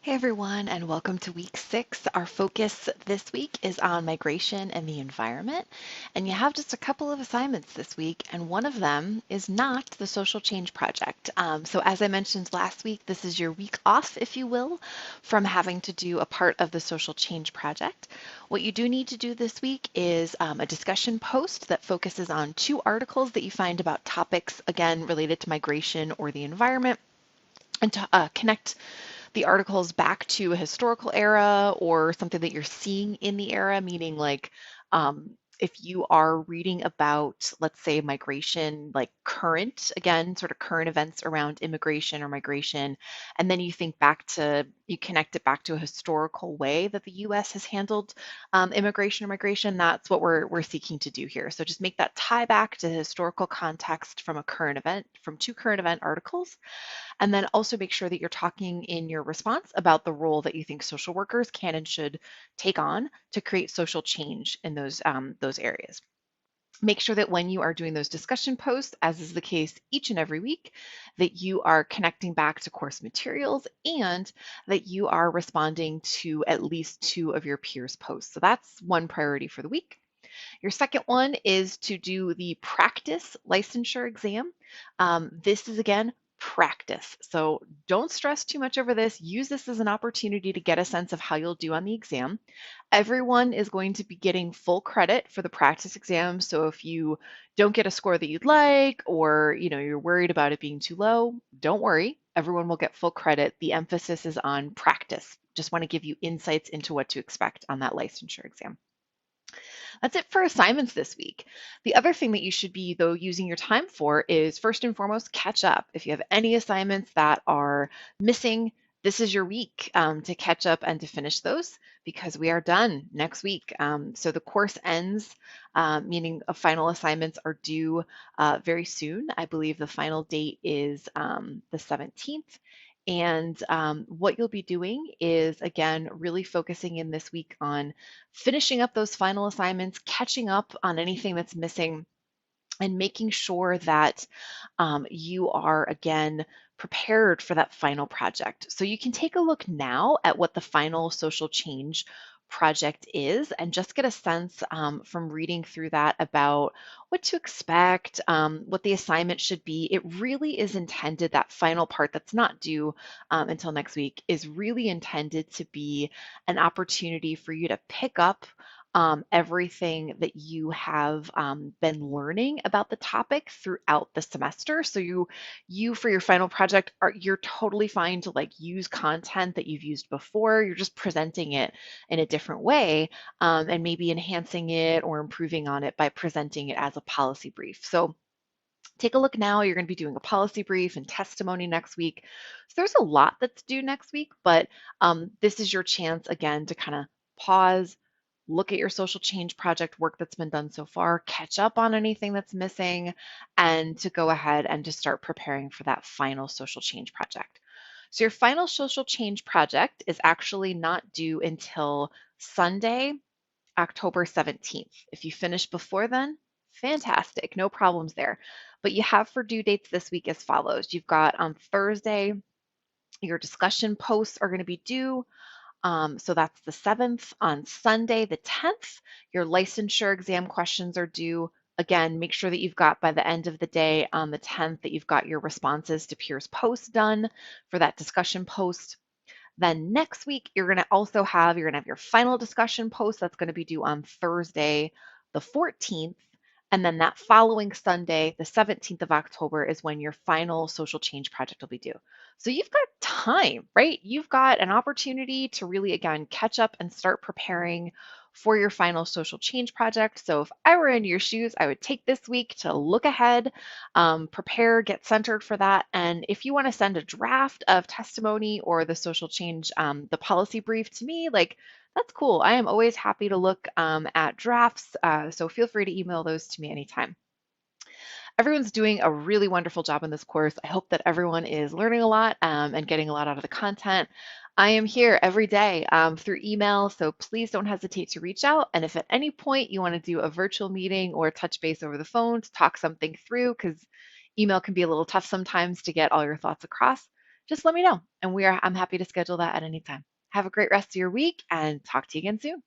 Hey everyone, and welcome to week 6. Our focus this week is on migration and the environment. And you have just a couple of assignments this week, and one of them is not the social change project. So, as I mentioned last week, this is your week off, if you will, from having to do a part of the social change project. What you do need to do this week is a discussion post that focuses on two articles that you find about topics, again, related to migration or the environment, and to connect the articles back to a historical era or something that you're seeing in the era, meaning like if you are reading about, let's say, migration, like current, again, sort of current events around immigration or migration, and then you think back to, you connect it back to a historical way that the US has handled immigration or migration, that's what we're seeking to do here. So just make that tie back to the historical context from a current event, from two current event articles, and then also make sure that you're talking in your response about the role that you think social workers can and should take on to create social change in those areas. Make sure that when you are doing those discussion posts, as is the case each and every week, that you are connecting back to course materials and that you are responding to at least two of your peers' posts. So that's one priority for the week. Your second one is to do the practice licensure exam. This is again practice. So don't stress too much over this. Use this as an opportunity to get a sense of how you'll do on the exam. Everyone is going to be getting full credit for the practice exam. So if you don't get a score that you'd like, or you're worried about it being too low, don't worry. Everyone will get full credit. The emphasis is on practice. Just want to give you insights into what to expect on that licensure exam. That's it for assignments this week. The other thing that you should be, though, using your time for is first and foremost, catch up. If you have any assignments that are missing, this is your week to catch up and to finish those because we are done next week. So the course ends, meaning final assignments are due very soon. I believe the final date is the 17th. And what you'll be doing is, again, really focusing in this week on finishing up those final assignments, catching up on anything that's missing, and making sure that you are, again, prepared for that final project. So you can take a look now at what the final social change project is and just get a sense from reading through that about what to expect, what the assignment should be. It really is intended, that final part that's not due until next week, is really intended to be an opportunity for you to pick up everything that you have been learning about the topic throughout the semester. So you for your final project you're totally fine to like use content that you've used before. You're just presenting it in a different way, and maybe enhancing it or improving on it by presenting it as a policy brief. So take a look now. You're going to be doing a policy brief and testimony next week. So there's a lot that's due next week, but this is your chance again to kind of pause, look at your social change project work that's been done so far, catch up on anything that's missing, and to go ahead and to start preparing for that final social change project. So your final social change project is actually not due until Sunday, October 17th. If you finish before then, fantastic, no problems there. But you have for due dates this week as follows. You've got on Thursday, your discussion posts are going to be due. So that's the 7th. On Sunday, the 10th, your licensure exam questions are due. Again, make sure that you've got by the end of the day on the 10th that you've got your responses to peers posts done for that discussion post. Then next week, you're going to have your final discussion post that's going to be due on Thursday, the 14th. And then that following Sunday, the 17th of October, is when your final social change project will be due. So you've got time, right? You've got an opportunity to really, again, catch up and start preparing for your final social change project. So if I were in your shoes, I would take this week to look ahead, prepare, get centered for that. And if you want to send a draft of testimony or the social change, the policy brief to me, like that's cool. I am always happy to look at drafts. So feel free to email those to me anytime. Everyone's doing a really wonderful job in this course. I hope that everyone is learning a lot and getting a lot out of the content. I am here every day through email, so please don't hesitate to reach out. And if at any point you want to do a virtual meeting or touch base over the phone to talk something through, because email can be a little tough sometimes to get all your thoughts across, just let me know. I'm happy to schedule that at any time. Have a great rest of your week and talk to you again soon.